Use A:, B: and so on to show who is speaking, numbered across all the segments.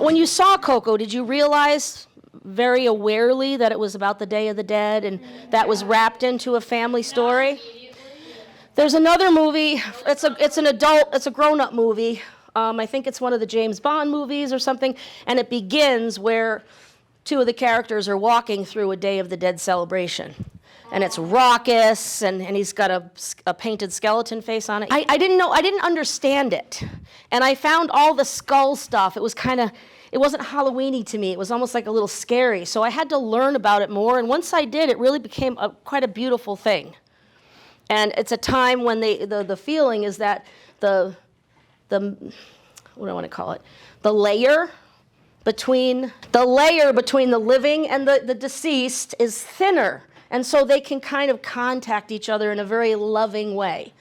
A: when you saw Coco, did you realize very awarely that it was about the Day of the Dead and that was wrapped into a family story? There's another movie. It's a grown-up movie. I think it's one of the James Bond movies or something, and it begins where two of the characters are walking through a Day of the Dead celebration. And it's raucous, and he's got a painted skeleton face on it. I didn't understand it. And I found all the skull stuff. It wasn't Halloween-y to me. It was almost like a little scary. So I had to learn about it more. And once I did, it really became quite a beautiful thing. And it's a time when the feeling is that what do I want to call it? The layer between the living and the deceased is thinner. And so they can kind of contact each other in a very loving way.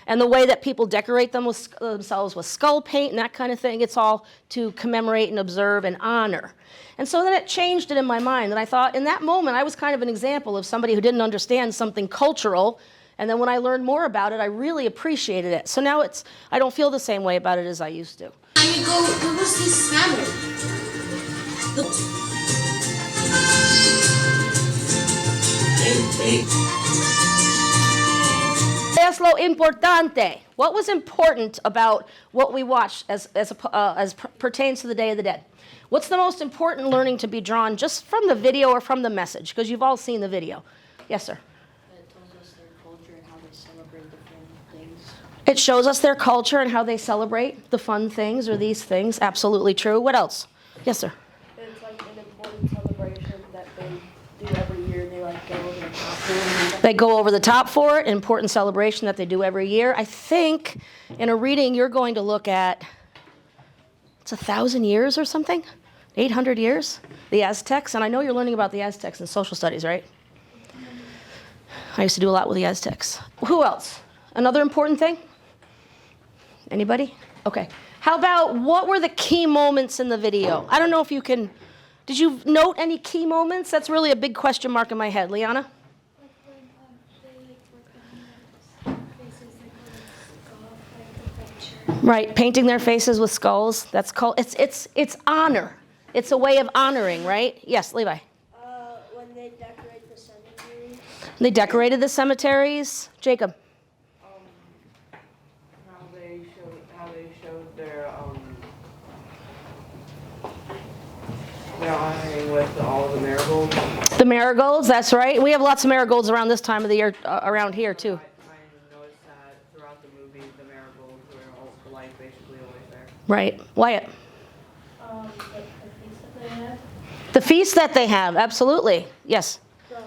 A: And the way that people decorate themselves with skull paint and that kind of thing, it's all to commemorate and observe and honor. And so then it changed it in my mind. And I thought, in that moment, I was kind of an example of somebody who didn't understand something cultural. And then when I learned more about it, I really appreciated it. So now I don't feel the same way about it as I used to.
B: There was this family.
A: Es lo importante. What was important about what we watched as pertains to the Day of the Dead? What's the most important learning to be drawn just from the video or from the message? Because you've all seen the video. Yes, sir.
C: It tells us their culture and how they celebrate the fun things.
A: It shows us their culture and how they celebrate the fun things or these things. Absolutely true. What else? Yes, sir.
C: It's like an important celebration that they do every year. They like go over the top for it.
A: They go over the top for it. An important celebration that they do every year. I think in a reading you're going to look at, it's 1,000 years or something? 800 years? The Aztecs. And I know you're learning about the Aztecs in social studies, right? I used to do a lot with the Aztecs. Who else? Another important thing? Anybody? Okay. How about what were the key moments in the video? I don't know if you can. Did you note any key moments? That's really a big question mark in my head. Liana? Right, painting their faces with skulls. That's called. It's honor. It's a way of honoring, right? Yes, Levi.
C: When they decorate the cemetery.
A: They decorated the cemeteries. Jacob.
D: How they showed their honoring with all the marigolds.
A: The marigolds, that's right. We have lots of marigolds around this time of the year, around here too.
D: I noticed that throughout the movie, the marigolds were basically always there.
A: Right. Wyatt.
C: The feast that they have.
A: The feast that they have, absolutely. Yes.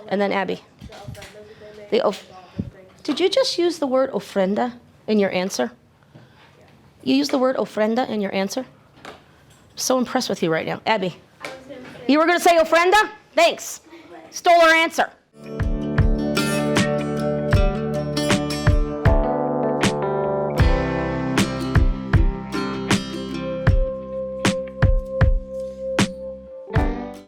A: And then Abby. Did you just use the word ofrenda in your answer? You used the word ofrenda in your answer? I'm so impressed with you right now. Abby. You were going to say ofrenda? Thanks. Stole our answer.